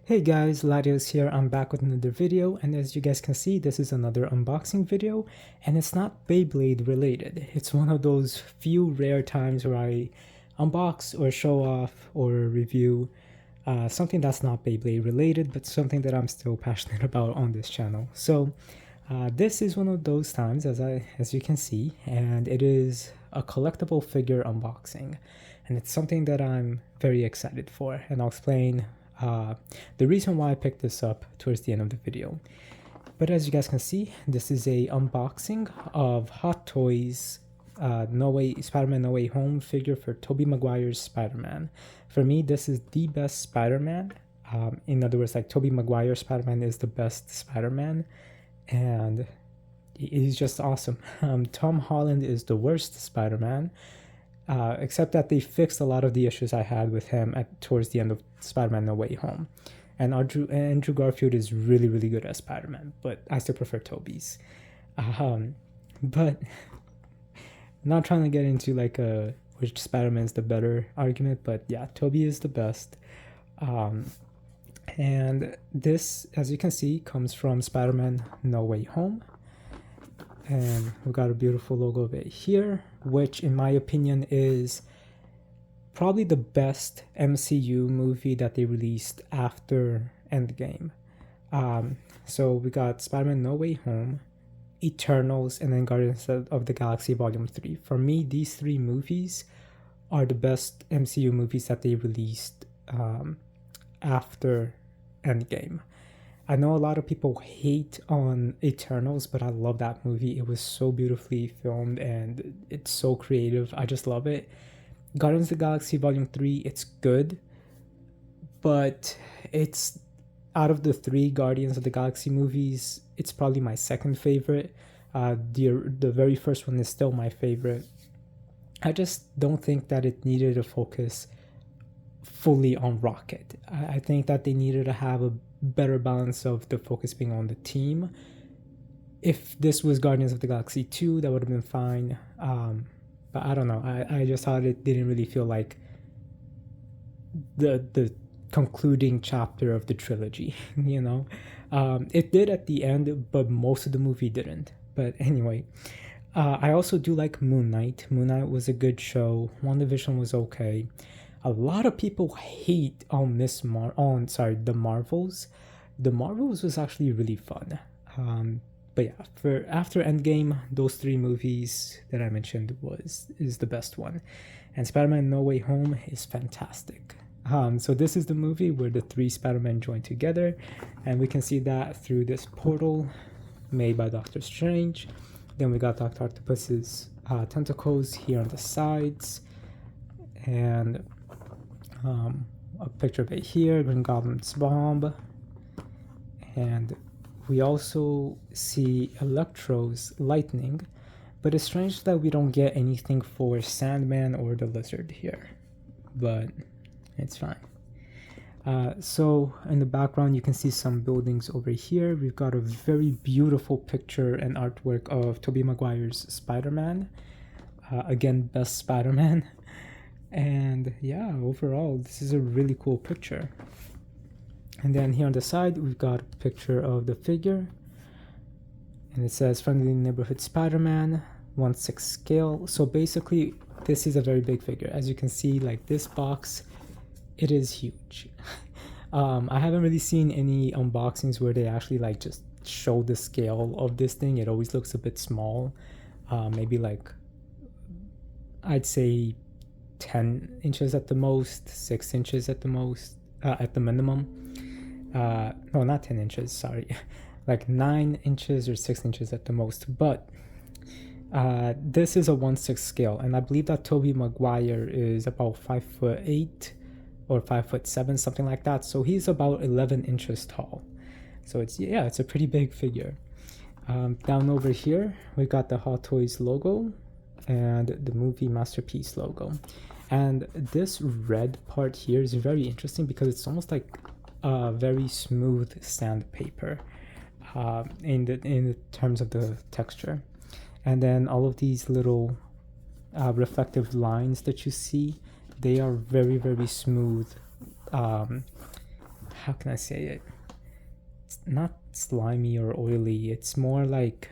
Hey guys, Ladios here. I'm back with another video, and as you guys can see, this is another unboxing video, and it's not Beyblade related. It's one of those few rare times where I unbox or show off or review something that's not Beyblade related, but something that I'm still passionate about on this channel. So this is one of those times, as you can see, and it is a collectible figure unboxing, and it's something that I'm very excited for, and I'll explain the reason why I picked this up towards the end of the video. But as you guys can see, this is a unboxing of Hot Toys Spider-Man No Way Home figure for Tobey Maguire's Spider-Man. For me, this is the best Spider-Man. In other words, like Tobey Maguire's Spider-Man is the best Spider-Man, and he's just awesome. Tom Holland is the worst Spider-Man. Except that they fixed a lot of the issues I had with him towards the end of Spider-Man No Way Home. And Andrew Garfield is really, really good as Spider-Man, but I still prefer Tobey's. But not trying to get into like which Spider-Man is the better argument, but yeah, Tobey is the best. And this, as you can see, comes from Spider-Man No Way Home. And we got a beautiful logo of it here, which in my opinion is probably the best MCU movie that they released after Endgame. So we got Spider-Man No Way Home, Eternals, and then Guardians of the Galaxy Volume 3. For me, these three movies are the best MCU movies that they released after Endgame. I know a lot of people hate on Eternals, but I love that movie. It was so beautifully filmed and it's so creative. I just love it. Guardians of the Galaxy Volume 3, it's good, but it's out of the three Guardians of the Galaxy movies, it's probably my second favorite. The very first one is still my favorite. I just don't think that it needed to focus fully on Rocket. I think that they needed to have a better balance of the focus being on the team. If this was Guardians of the Galaxy 2, that would have been fine. But I don't know. I just thought it didn't really feel like the concluding chapter of the trilogy, you know? It did at the end, but most of the movie didn't. But anyway, I also do like Moon Knight. Moon Knight was a good show. WandaVision was okay. A lot of people hate on the Marvels. The Marvels was actually really fun. But yeah, for after Endgame, those three movies that I mentioned is the best one, and Spider-Man No Way Home is fantastic. So this is the movie where the three Spider-Men join together, and we can see that through this portal made by Doctor Strange. Then we got Dr. Octopus's tentacles here on the sides, and a picture of it here, Green Goblin's bomb, and we also see Electro's lightning, but it's strange that we don't get anything for Sandman or the Lizard here, but it's fine. So in the background you can see some buildings over here. We've got a very beautiful picture and artwork of Tobey Maguire's Spider-Man. Again, best Spider-Man. And yeah, overall, this is a really cool picture. And then here on the side, we've got a picture of the figure. And it says Friendly Neighborhood Spider-Man, 1/6 scale. So basically, this is a very big figure. As you can see, like this box, it is huge. I haven't really seen any unboxings where they actually like just show the scale of this thing. It always looks a bit small. Maybe like, I'd say 10 inches at the most, 6 inches at the most, at the minimum. No, not 10 inches, sorry. Like 9 inches or 6 inches at the most. But this is a 1/6 scale, and I believe that Tobey Maguire is about 5'8" or 5'7", something like that. So he's about 11 inches tall. So it's a pretty big figure. Down over here, we got the Hot Toys logo and the movie Masterpiece logo. And this red part here is very interesting because it's almost like a very smooth sandpaper in the terms of the texture. And then all of these little reflective lines that you see, they are very, very smooth how can I say it? It's not slimy or oily. It's more like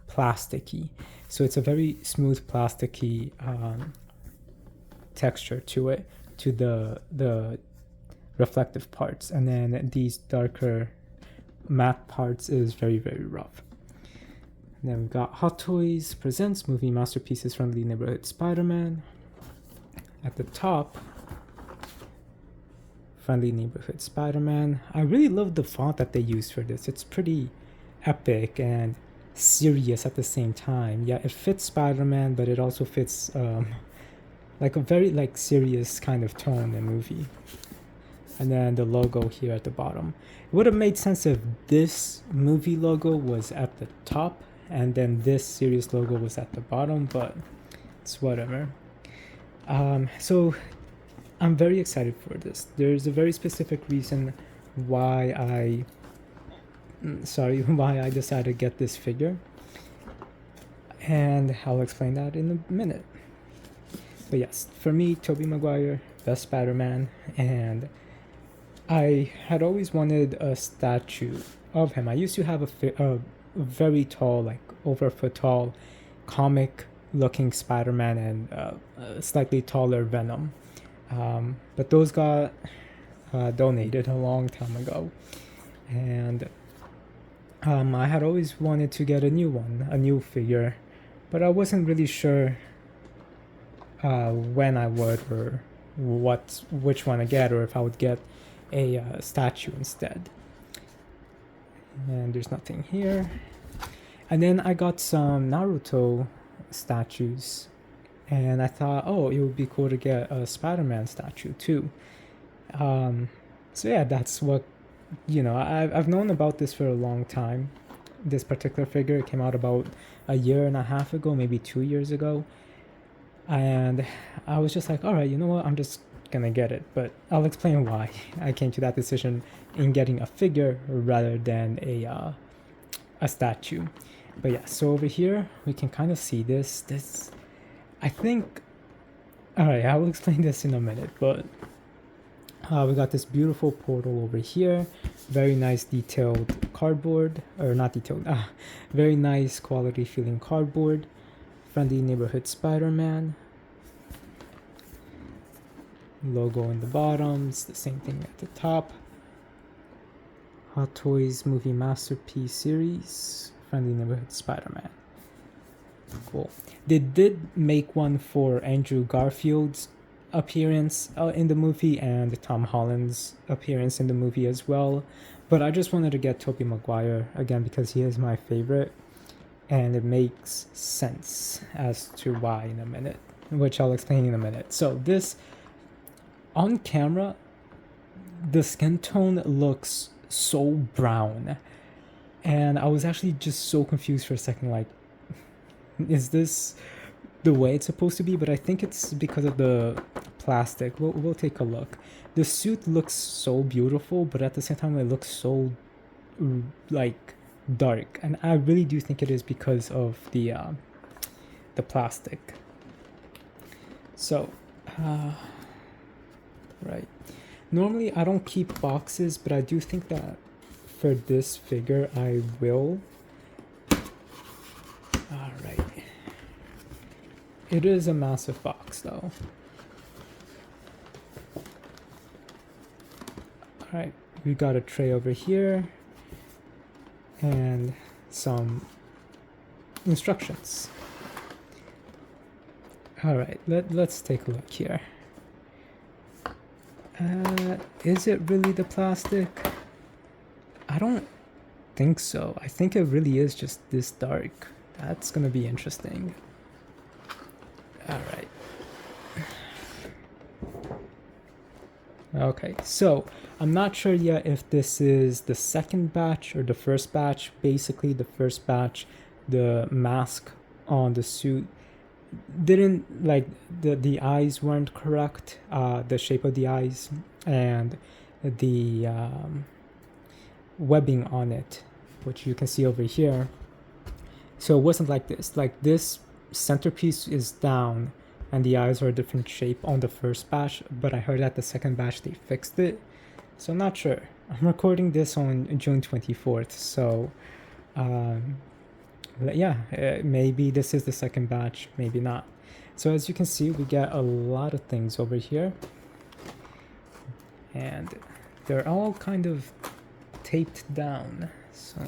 plasticky. So it's a very smooth plasticky texture to it, to the reflective parts, and then these darker matte parts is very, very rough. And then we've got Hot Toys presents movie masterpieces friendly neighborhood Spider-Man. At the top, friendly neighborhood Spider-Man. I really love the font that they used for this. It's pretty epic and serious at the same time. Yeah, it fits Spider-Man, but it also fits like a very like serious kind of tone in the movie. And then the logo here at the bottom. It would have made sense if this movie logo was at the top and then this series logo was at the bottom, but it's whatever. So I'm very excited for this. There's a very specific reason why I decided to get this figure, and I'll explain that in a minute. But yes, for me, Tobey Maguire, best Spider-Man, and I had always wanted a statue of him. I used to have a very tall, like over a foot tall, comic-looking Spider-Man and a slightly taller Venom. But those got donated a long time ago. And I had always wanted to get a new figure, but I wasn't really sure when I would or which one to get, or if I would get a statue instead. And there's nothing here. And then I got some Naruto statues, and I thought, oh, it would be cool to get a Spider-Man statue too. So yeah, that's what, I've known about this for a long time. This particular figure came out about a year and a half ago, maybe 2 years ago. And I was just like, all right, you know what, I'm just gonna get it. But I'll explain why I came to that decision in getting a figure rather than a statue. But yeah, so over here we can kind of see this I think, all right, I will explain this in a minute, but we got this beautiful portal over here, very nice detailed cardboard, or not detailed, very nice quality feeling cardboard, friendly neighborhood Spider-Man, logo in the bottoms, the same thing at the top, Hot Toys movie masterpiece series, friendly neighborhood Spider-Man. Cool. They did make one for Andrew Garfield's appearance in the movie and Tom Holland's appearance in the movie as well, but I just wanted to get Tobey Maguire again because he is my favorite, and it makes sense as to why in a minute, which I'll explain in a minute. So this, on camera, the skin tone looks so brown, and I was actually just so confused for a second, like, is this the way it's supposed to be? But I think it's because of the plastic. We'll take a look. The suit looks so beautiful, but at the same time it looks so like dark, and I really do think it is because of the plastic. So right, normally I don't keep boxes, but I do think that for this figure I will. All right, it is a massive box though. All right, we got a tray over here and some instructions. All right, let's take a look here. Is it really the plastic? I don't think so. I think it really is just this dark. That's gonna be interesting. All right. Okay, so I'm not sure yet if this is the second batch or the first batch. Basically, the first batch, the mask on the suit didn't, like, the eyes weren't correct, the shape of the eyes and the webbing on it, which you can see over here. So it wasn't like this. Like, this centerpiece is down and the eyes are a different shape on the first batch, but I heard that the second batch they fixed it. So I'm not sure. I'm recording this on June 24th, so um, yeah, maybe this is the second batch, maybe not. So as you can see, we get a lot of things over here, and they're all kind of taped down, so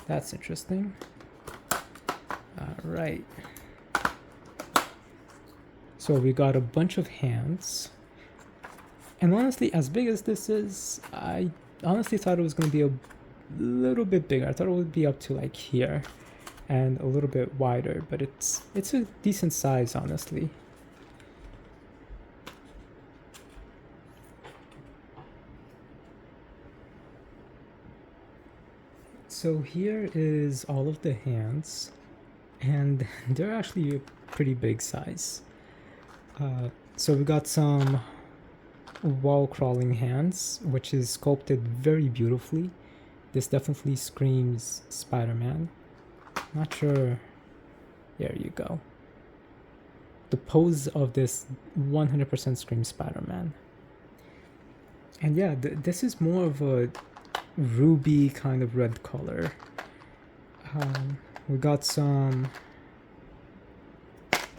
that's interesting. All right. So we got a bunch of hands. And honestly, as big as this is, I honestly thought it was going to be a little bit bigger. I thought it would be up to like here and a little bit wider, but it's a decent size, honestly. So here is all of the hands, and they're actually a pretty big size. So we got some wall crawling hands, which is sculpted very beautifully. This definitely screams Spider-Man. Not sure. There you go. The pose of this 100% screams Spider-Man. And yeah, this is more of a ruby kind of red color. We got some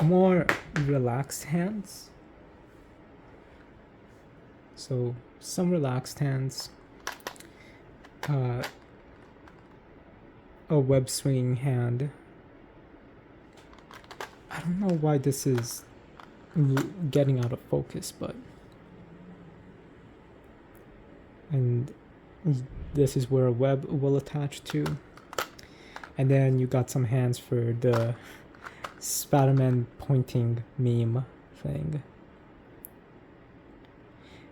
more relaxed hands. So some relaxed hands. A web swinging hand. I don't know why this is getting out of focus, but... And this is where a web will attach to. And then you got some hands for the Spider-Man pointing meme thing.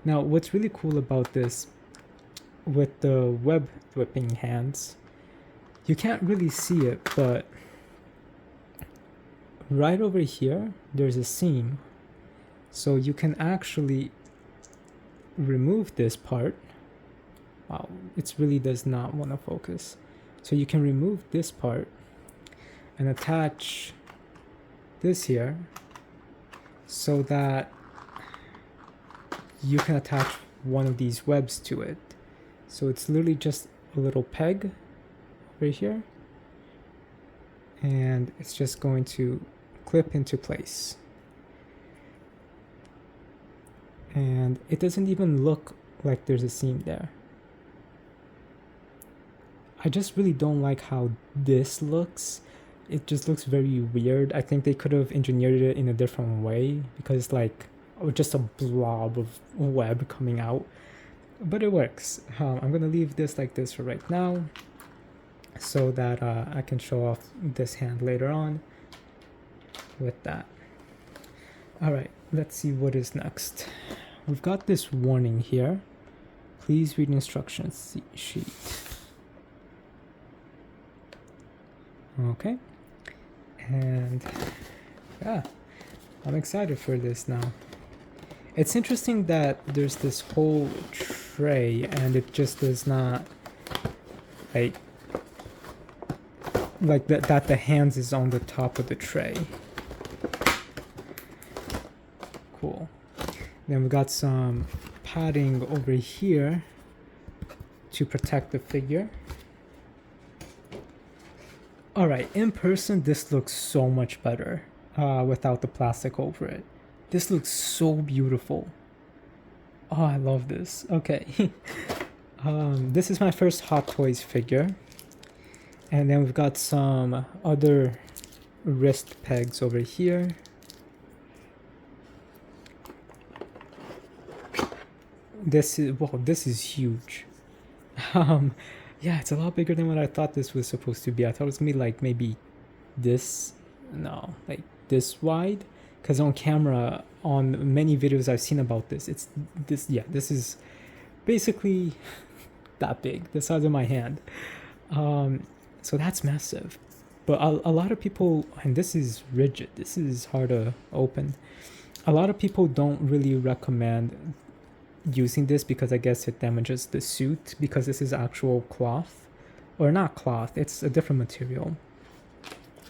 Now, what's really cool about this, with the web whipping hands, you can't really see it, but right over here, there's a seam. So you can actually remove this part. Wow, it really does not want to focus. So you can remove this part and attach this here so that you can attach one of these webs to it. So it's literally just a little peg right here, and it's just going to clip into place. And it doesn't even look like there's a seam there. I just really don't like how this looks. It just looks very weird. I think they could have engineered it in a different way, because like just a blob of web coming out. But it works. I'm gonna leave this like this for right now, so that I can show off this hand later on with that. Alright, let's see what is next. We've got this warning here. Please read instructions sheet. Okay. And yeah, I'm excited for this now. It's interesting that there's this whole tray and it just does not like that the hands is on the top of the tray. Cool. Then we got some padding over here to protect the figure. Alright, in person this looks so much better without the plastic over it. This looks so beautiful. Oh, I love this. Okay. This is my first Hot Toys figure. And then we've got some other wrist pegs over here. This is huge. Yeah, it's a lot bigger than what I thought this was supposed to be. I thought it was gonna be like maybe this, no, like this wide. Because on camera, on many videos I've seen about this, it's this, yeah, this is basically that big, the size of my hand. So that's massive. But a lot of people, and this is rigid, this is hard to open. A lot of people don't really recommend using this because I guess it damages the suit, because this is actual cloth, or not cloth, it's a different material.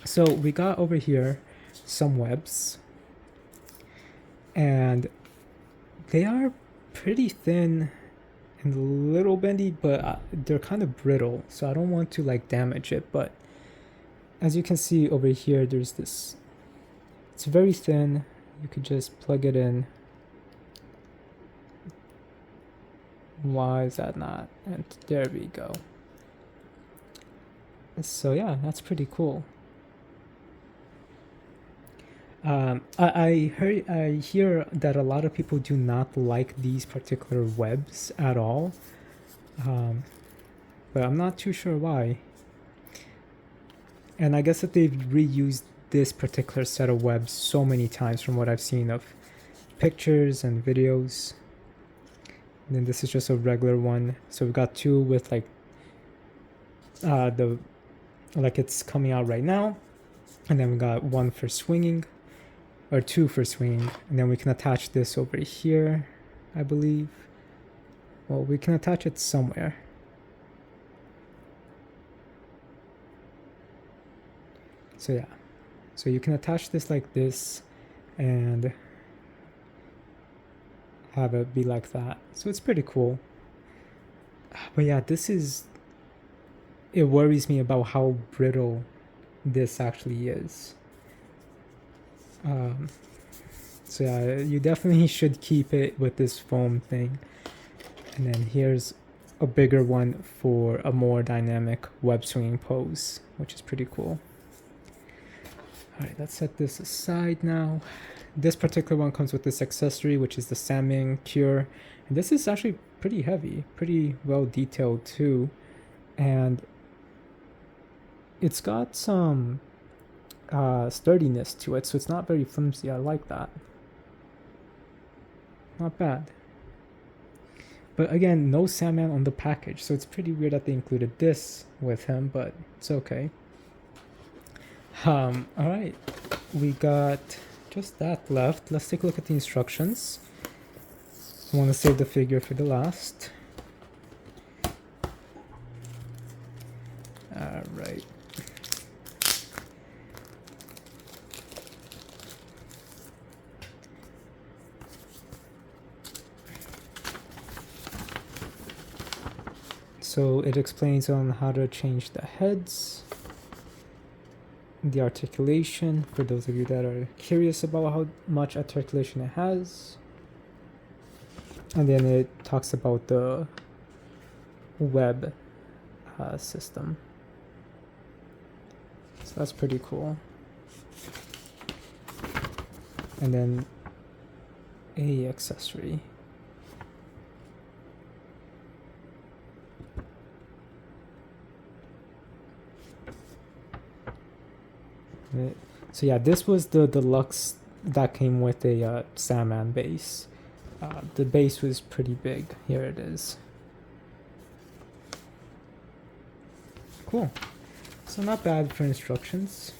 So we got over here some webs, and they are pretty thin and a little bendy, but they're kind of brittle, so I don't want to like damage it. But as you can see over here, there's this, it's very thin. You could just plug it in. Why is that not? And there we go. So yeah, that's pretty cool. I hear that a lot of people do not like these particular webs at all, but I'm not too sure why. And I guess that they've reused this particular set of webs so many times from what I've seen of pictures and videos. And then this is just a regular one. So we've got two with like like it's coming out right now, and then we got one for swinging, or two for swinging, and then we can attach this over here, I believe. Well, we can attach it somewhere. So yeah, so you can attach this like this and have it be like that. So it's pretty cool. But yeah, it worries me about how brittle this actually is. So yeah, you definitely should keep it with this foam thing. And then here's a bigger one for a more dynamic web swinging pose, which is pretty cool. All right, let's set this aside now. This particular one comes with this accessory, which is the Sandman Cure. And this is actually pretty heavy, pretty well detailed too. And it's got some sturdiness to it, so it's not very flimsy. I like that. Not bad. But again, no Sandman on the package, so it's pretty weird that they included this with him, but it's okay. Alright, we got just that left. Let's take a look at the instructions. I want to save the figure for the last. Alright. So it explains on how to change the heads, the articulation, for those of you that are curious about how much articulation it has. And then it talks about the web system. So that's pretty cool. And then a accessory. So yeah, this was the deluxe that came with a Sandman base. The base was pretty big. Here it is. Cool. So not bad for instructions.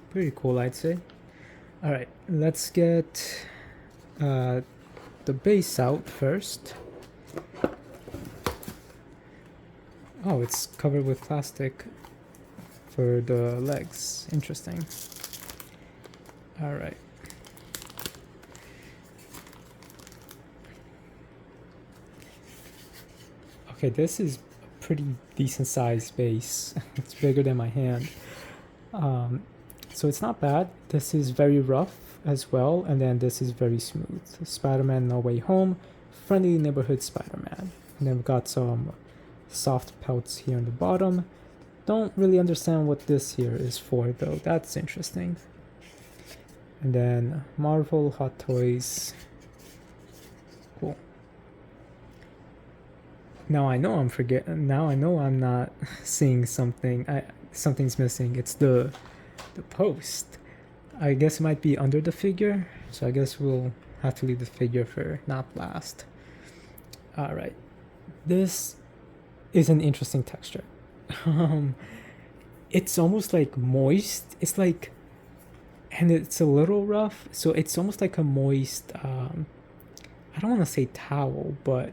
Pretty cool, I'd say. Alright, let's get the base out first. Oh, it's covered with plastic for the legs. Interesting. Alright. Okay, this is a pretty decent sized base. It's bigger than my hand. So it's not bad. This is very rough as well, and then this is very smooth. Spider-Man No Way Home, Friendly Neighborhood Spider-Man. And then we've got some soft pelts here on the bottom. Don't really understand what this here is for though. That's interesting. And then Marvel Hot Toys. Cool. Now I know I'm not seeing something. Something's missing. It's the post. I guess it might be under the figure. So I guess we'll have to leave the figure for not last. Alright. This is an interesting texture. It's almost like moist. It's like, and it's a little rough, so it's almost like a moist I don't want to say towel, but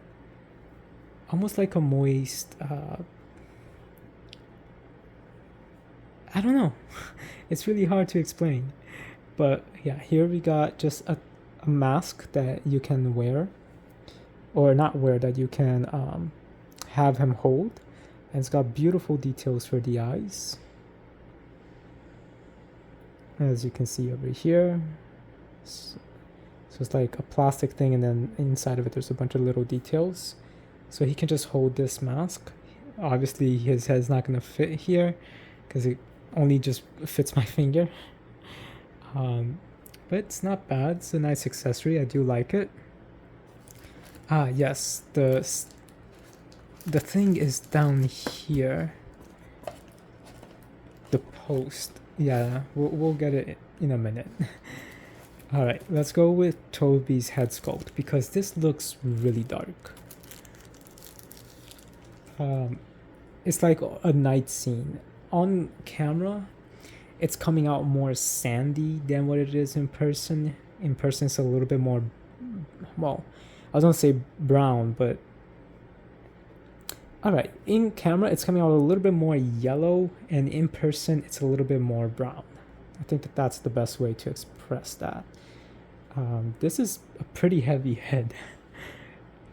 almost like a moist I don't know. It's really hard to explain. But yeah, here we got just a mask that you can wear or not wear, that you can have him hold. And it's got beautiful details for the eyes, as you can see over here. So it's like a plastic thing, and then inside of it there's a bunch of little details. So he can just hold this mask. Obviously his head's not going to fit here because it only just fits my finger. But it's not bad. It's a nice accessory. I do like it. Yes, the thing is down here. The post. Yeah, we'll get it in a minute. Alright, let's go with Toby's head sculpt, because this looks really dark. It's like a night scene. On camera, it's coming out more sandy than what it is in person. In person, it's a little bit more, well, I was gonna say brown, but alright, in camera, it's coming out a little bit more yellow, and in person, it's a little bit more brown. I think that that's the best way to express that. This is a pretty heavy head.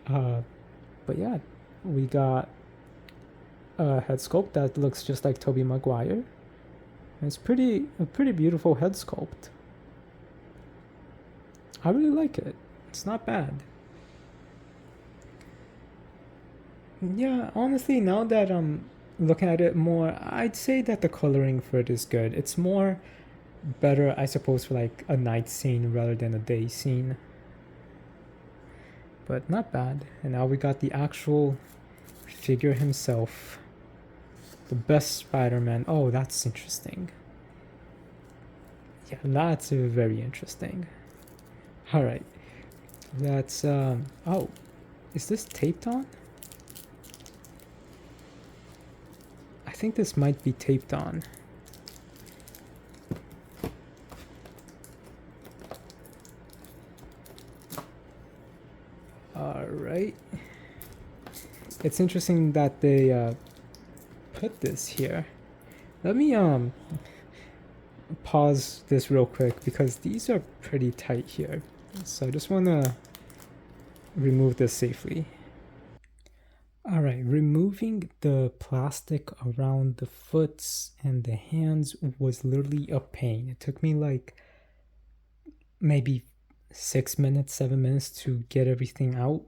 But yeah, we got a head sculpt that looks just like Tobey Maguire. It's a pretty beautiful head sculpt. I really like it. It's not bad. Yeah, honestly, now that I'm looking at it more, I'd say that the coloring for it is good. It's more better, I suppose, for like a night scene rather than a day scene. But not bad. And now we got the actual figure himself. The best Spider-Man. Oh, that's interesting. Yeah, that's very interesting. Alright. That's, oh, is this taped on? I think this might be taped on. Alright. It's interesting that they put this here. Let me pause this real quick, because these are pretty tight here. So I just want to remove this safely. Alright, removing the plastic around the foots and the hands was literally a pain. It took me like maybe 6 minutes, 7 minutes to get everything out.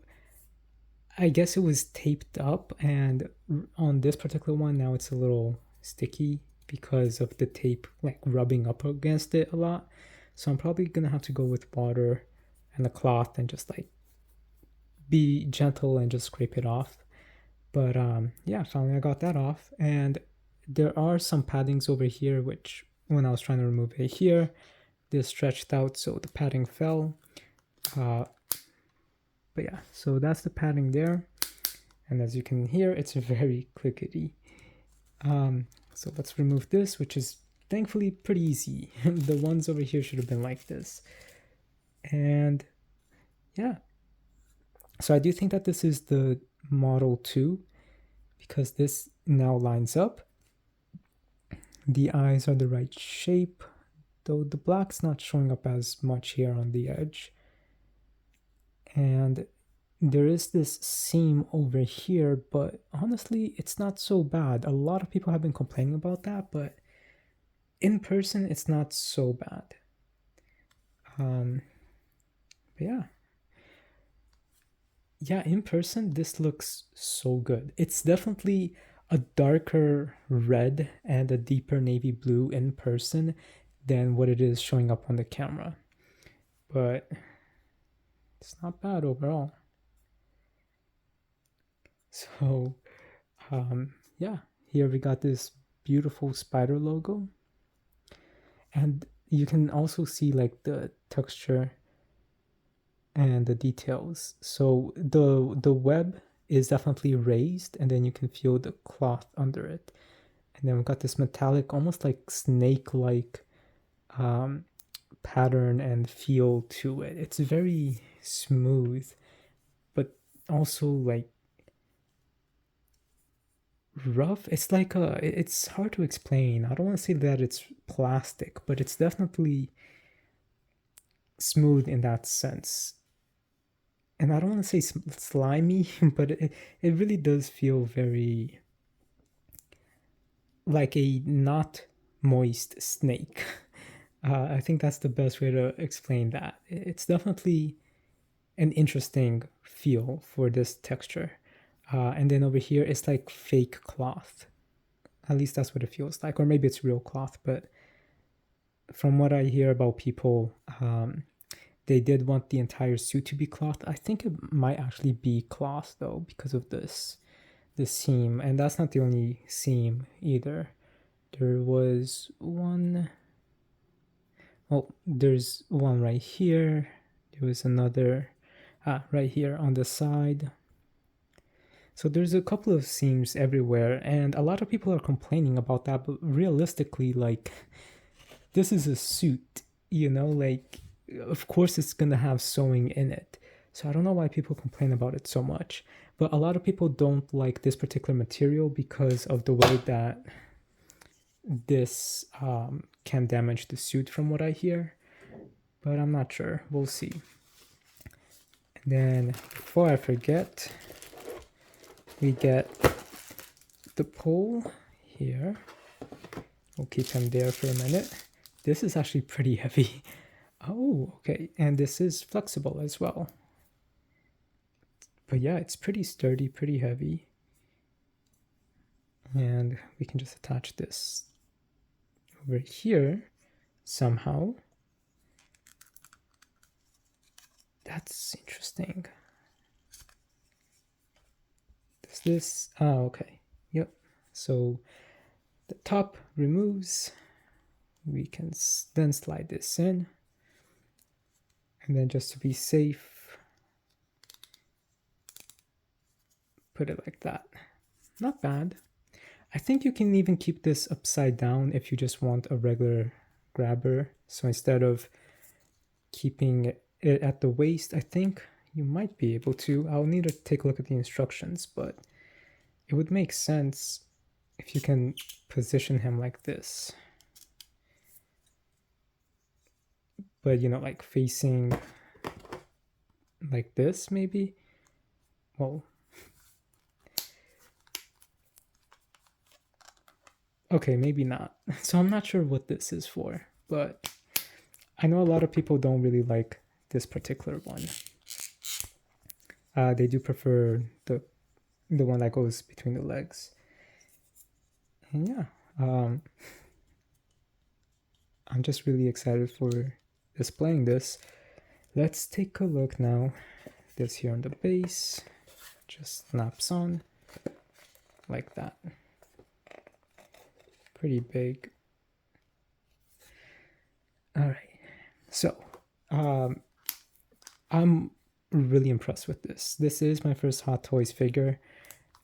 I guess it was taped up, and on this particular one now it's a little sticky because of the tape like rubbing up against it a lot. So I'm probably gonna have to go with water and a cloth and just like be gentle and just scrape it off. But yeah, finally I got that off. And there are some paddings over here, which when I was trying to remove it here, they stretched out, so the padding fell. But yeah, so that's the padding there. And as you can hear, it's very clickety. So let's remove this, which is thankfully pretty easy. The ones over here should have been like this. And yeah, so I do think that this is the Model 2, because this now lines up. The eyes are the right shape, though the black's not showing up as much here on the edge. And there is this seam over here, but honestly, it's not so bad. A lot of people have been complaining about that, but in person, it's not so bad. But yeah. Yeah, in person, this looks so good. It's definitely a darker red and a deeper navy blue in person than what it is showing up on the camera. But it's not bad overall. So, yeah, here we got this beautiful spider logo. And you can also see like the texture and the details. So the web is definitely raised, and then you can feel the cloth under it. And then we've got this metallic, almost like snake-like pattern and feel to it. It's very smooth, but also like rough. It's like it's hard to explain. I don't want to say that it's plastic, but it's definitely smooth in that sense. and I don't want to say slimy, but it really does feel very like a not moist snake. I think that's the best way to explain that. It's definitely an interesting feel for this texture. And then over here, it's like fake cloth. At least that's what it feels like. Or maybe it's real cloth, but from what I hear about people, they did want the entire suit to be cloth. I think it might actually be cloth though, because of this seam. And that's not the only seam either. There was one. Oh, there's one right here. There was another right here on the side. So there's a couple of seams everywhere, and a lot of people are complaining about that, but realistically, like, this is a suit, like, of course it's gonna have sewing in it. So I don't know why people complain about it so much. But a lot of people don't like this particular material because of the way that this can damage the suit, from what I hear. But I'm not sure. We'll see. And then, before I forget, we get the pole here. We'll keep him there for a minute. This is actually pretty heavy. Oh, okay. And this is flexible as well. But yeah, it's pretty sturdy, pretty heavy. And we can just attach this over here somehow. That's interesting. Does this... Oh, okay. Yep. So the top removes. We can then slide this in. And then just to be safe, put it like that. Not bad. I think you can even keep this upside down if you just want a regular grabber. So instead of keeping it at the waist, I think you might be able to. I'll need to take a look at the instructions, but it would make sense if you can position him like this. But, like facing like this, maybe? Well, okay, maybe not. So I'm not sure what this is for, but I know a lot of people don't really like this particular one. They do prefer the one that goes between the legs. And yeah, I'm just really excited for displaying this. Let's take a look now. This here on the base just snaps on like that. Pretty big. All right, so I'm really impressed with this. This is my first Hot Toys figure,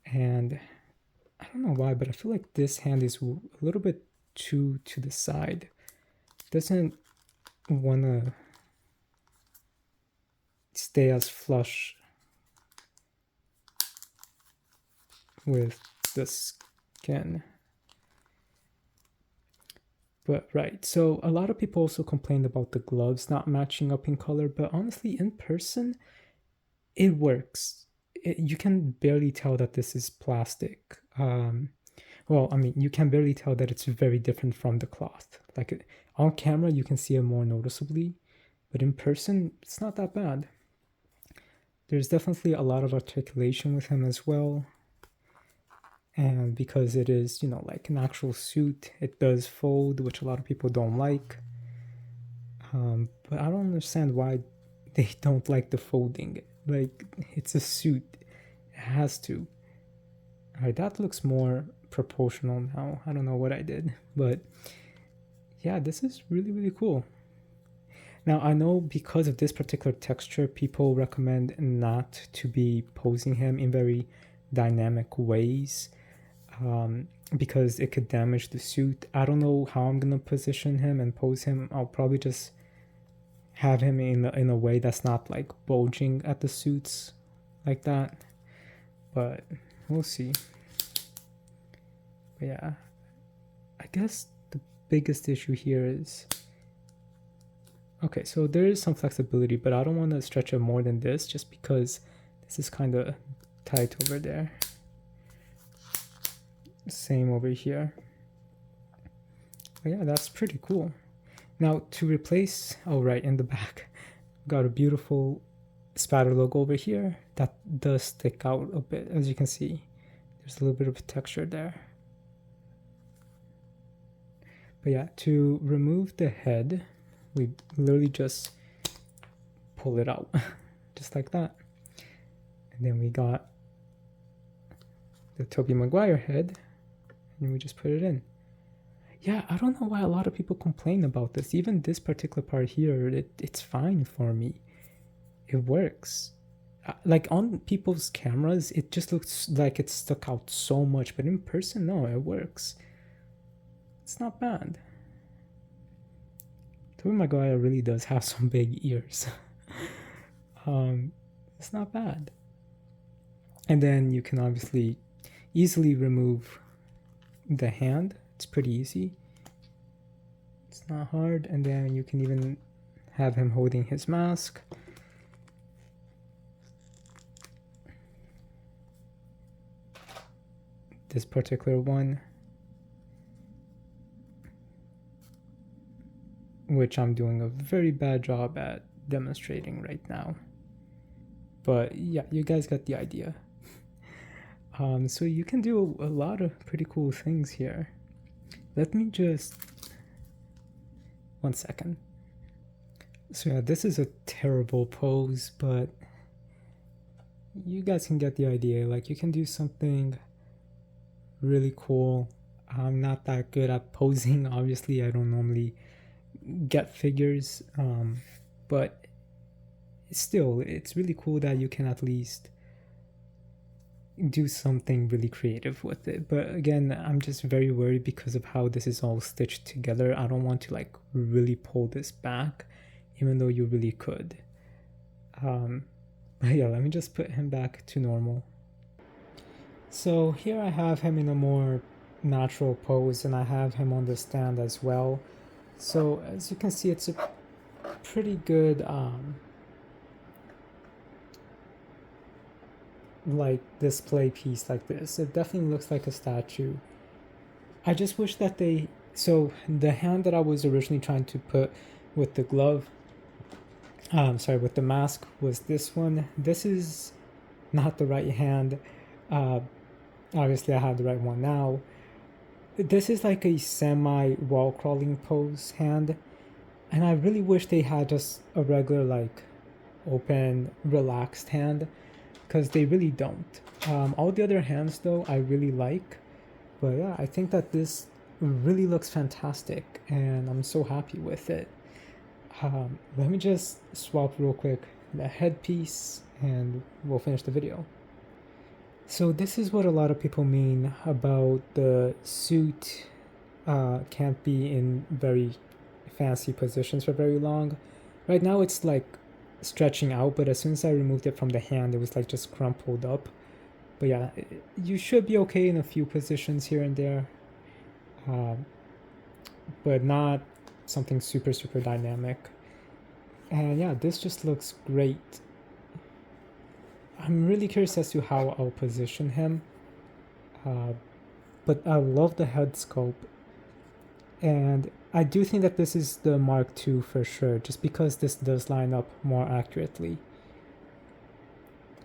and I don't know why, but I feel like this hand is a little bit too to the side. Doesn't want to stay as flush with the skin. But right, so a lot of people also complained about the gloves not matching up in color, but honestly, in person, it works. You can barely tell that this is plastic. Well, I mean, you can barely tell that it's very different from the cloth. Like, on camera, you can see it more noticeably, but in person, it's not that bad. There's definitely a lot of articulation with him as well. And because it is, like an actual suit, it does fold, which a lot of people don't like. But I don't understand why they don't like the folding. Like, it's a suit. It has to. Alright, that looks more proportional now. I don't know what I did. But yeah, this is really, really cool. Now, I know because of this particular texture, people recommend not to be posing him in very dynamic ways. Because it could damage the suit. I don't know how I'm gonna position him and pose him. I'll probably just have him in a way that's not like bulging at the suits like that, but we'll see. But yeah, I guess the biggest issue here is Okay, so there is some flexibility, but I don't want to stretch it more than this just because this is kind of tight over there. Same over here. But yeah, that's pretty cool. Now to replace, oh right, in the back, got a beautiful spider logo over here that does stick out a bit. As you can see, there's a little bit of texture there. But yeah, to remove the head, we literally just pull it out just like that. And then we got the Tobey Maguire head and we just put it in. Yeah, I don't know why a lot of people complain about this. Even this particular part here, it's fine for me. It works. Like on people's cameras, it just looks like it stuck out so much, but in person, no, it works. It's not bad. Tobey Maguire really does have some big ears. It's not bad. And then you can obviously easily remove the hand. It's pretty easy. It's not hard. And then you can even have him holding his mask. This particular one, which I'm doing a very bad job at demonstrating right now. But yeah, you guys got the idea. So you can do a lot of pretty cool things here. Let me just... 1 second. So yeah, this is a terrible pose, but you guys can get the idea. Like, you can do something really cool. I'm not that good at posing. Obviously, I don't normally get figures, but still, it's really cool that you can at least do something really creative with it. But again, I'm just very worried because of how this is all stitched together. I don't want to like really pull this back, even though you really could. But yeah, let me just put him back to normal. So here I have him in a more natural pose, and I have him on the stand as well. So as you can see, it's a pretty good like display piece like this. It definitely looks like a statue. I just wish that they... So the hand that I was originally trying to put with the glove, with the mask, was this one. This is not the right hand. Obviously I have the right one now. This is like a semi wall crawling pose hand, and I really wish they had just a regular like open relaxed hand, because they really don't. All the other hands though I really like, but yeah, I think that this really looks fantastic and I'm so happy with it. Let me just swap real quick the headpiece and we'll finish the video. So this is what a lot of people mean about the suit can't be in very fancy positions for very long. Right now it's like stretching out, but as soon as I removed it from the hand, it was like just crumpled up. But yeah, you should be okay in a few positions here and there, but not something super dynamic. And yeah, this just looks great. I'm really curious as to how I'll position him, but I love the head sculpt, and I do think that this is the Mark II for sure, just because this does line up more accurately.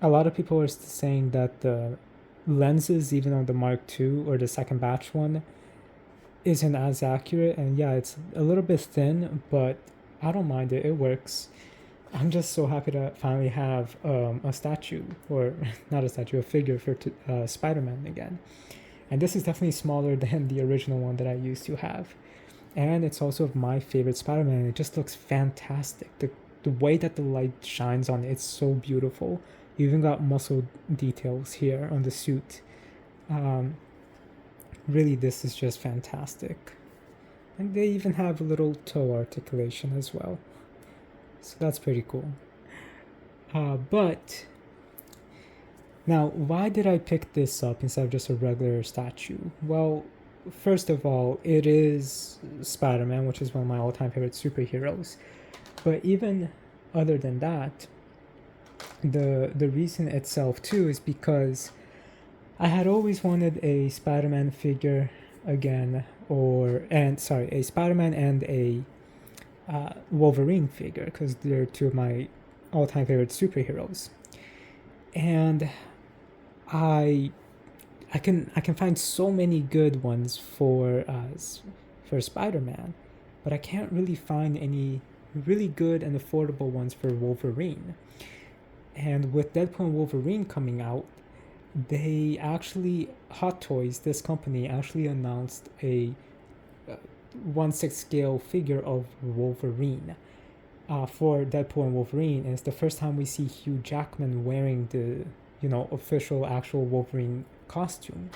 A lot of people are saying that the lenses, even on the Mark II or the second batch one, isn't as accurate, and yeah, it's a little bit thin, but I don't mind it, it works. I'm just so happy to finally have a statue, or not a statue, a figure for Spider-Man again. And this is definitely smaller than the original one that I used to have. And it's also my favorite Spider-Man. It just looks fantastic. The way that the light shines on it, it's so beautiful. You even got muscle details here on the suit. Really, this is just fantastic. And they even have a little toe articulation as well. So that's pretty cool. But now, why did I pick this up instead of just a regular statue? Well, first of all, it is Spider-Man, which is one of my all-time favorite superheroes. But even other than that, the reason itself too is because I had always wanted a Spider-Man figure again, a Spider-Man and a Wolverine figure, because they're two of my all-time favorite superheroes. And I I can find so many good ones for Spider-Man, but I can't really find any really good and affordable ones for Wolverine. And with Deadpool and Wolverine coming out, they actually Hot Toys, this company, actually announced a 1/6 scale figure of Wolverine for Deadpool and Wolverine, and it's the first time we see Hugh Jackman wearing the official actual Wolverine costume.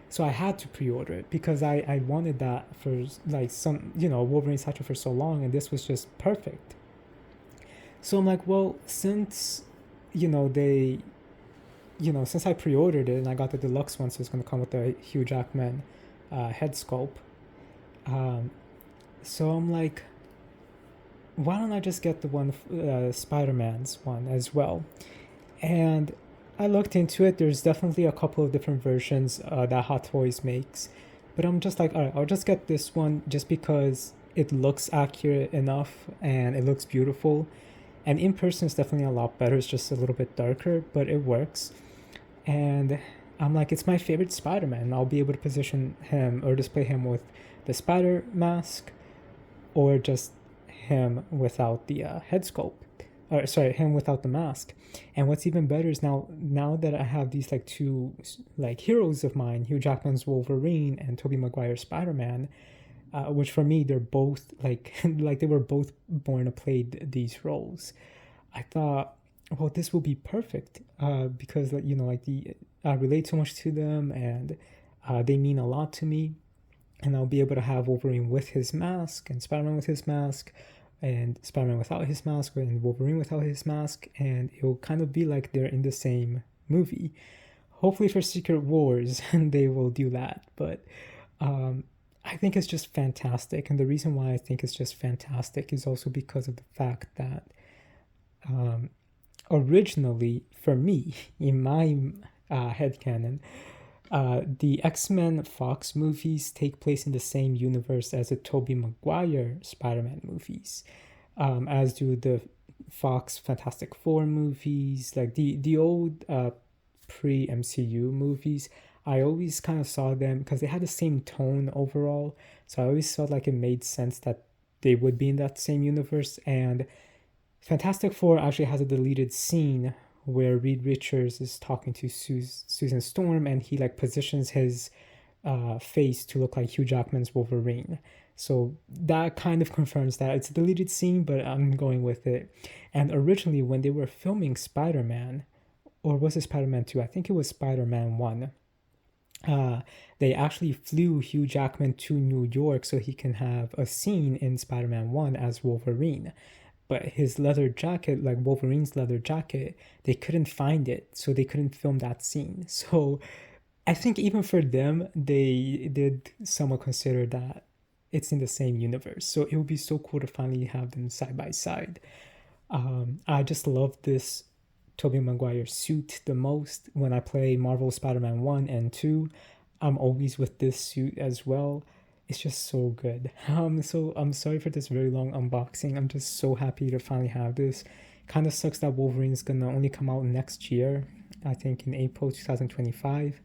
So I had to pre-order it because I wanted that for like some Wolverine statue for so long, and this was just perfect. So I'm like, well, since they since I pre-ordered it and I got the deluxe one, so it's gonna come with the Hugh Jackman head sculpt. So I'm like, why don't I just get the one Spider-Man's one as well? And I looked into it. There's definitely a couple of different versions that Hot Toys makes, but I'm just like, all right, I'll just get this one just because it looks accurate enough and it looks beautiful. And in person, it's definitely a lot better. It's just a little bit darker, but it works. And I'm like, it's my favorite Spider-Man. I'll be able to position him or display him with the spider mask, or just him without the head sculpt. Or sorry, him without the mask. And what's even better is now that I have these like two like heroes of mine, Hugh Jackman's Wolverine and Tobey Maguire's Spider-Man, which for me they're both like like they were both born to play these roles. I thought, well, this will be perfect because like I relate so much to them, and they mean a lot to me. And I'll be able to have Wolverine with his mask and Spider-Man with his mask, and Spider-Man without his mask, and Wolverine without his mask, and it'll kind of be like they're in the same movie. Hopefully for Secret Wars, they will do that. But I think it's just fantastic, and the reason why I think it's just fantastic is also because of the fact that originally, for me, in my headcanon, the X-Men Fox movies take place in the same universe as the Tobey Maguire Spider-Man movies, as do the Fox Fantastic Four movies, like the old pre-MCU movies. I always kind of saw them because they had the same tone overall, so I always felt like it made sense that they would be in that same universe. And Fantastic Four actually has a deleted scene where Reed Richards is talking to Susan Storm, and he like positions his face to look like Hugh Jackman's Wolverine. So that kind of confirms that it's a deleted scene, but I'm going with it. And originally, when they were filming Spider-Man, or was it Spider-Man 2? I think it was Spider-Man 1. They actually flew Hugh Jackman to New York so he can have a scene in Spider-Man 1 as Wolverine. But his leather jacket, like Wolverine's leather jacket, they couldn't find it, so they couldn't film that scene. So I think even for them, they did somewhat consider that it's in the same universe. So it would be so cool to finally have them side by side. I just love this Tobey Maguire suit the most. When I play Marvel Spider-Man 1 and 2, I'm always with this suit as well. It's just so good. So I'm sorry for this very long unboxing. I'm just so happy to finally have this. Kind of sucks that Wolverine is gonna only come out next year, I think in April 2025.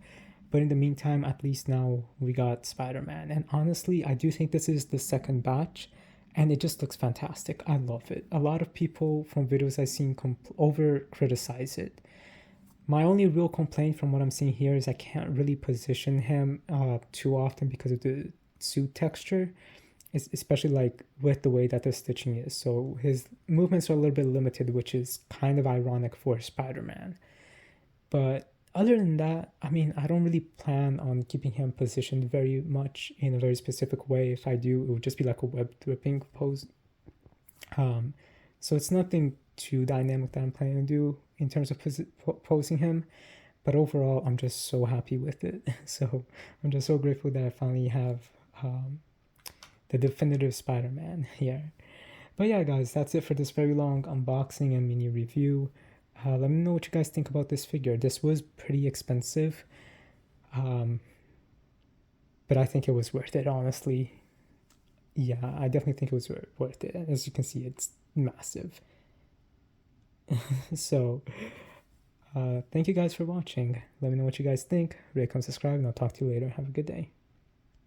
But in the meantime, at least now we got Spider-Man. And honestly, I do think this is the second batch, and it just looks fantastic. I love it. A lot of people from videos I've seen over criticize it. My only real complaint from what I'm seeing here is I can't really position him too often because of the suit texture, especially like with the way that the stitching is. So his movements are a little bit limited, which is kind of ironic for Spider-Man. But other than that, I mean, I don't really plan on keeping him positioned very much in a very specific way. If I do, it would just be like a web whipping pose. So it's nothing too dynamic that I'm planning to do in terms of posing him. But overall, I'm just so happy with it. So I'm just so grateful that I finally have the definitive Spider-Man here. But yeah, guys, that's it for this very long unboxing and mini review. Let me know what you guys think about this figure. This was pretty expensive, um, but I think it was worth it, honestly. Yeah, I definitely think it was worth it. As you can see, it's massive. So, thank you guys for watching. Let me know what you guys think. Rate, comment, subscribe, and I'll talk to you later. Have a good day.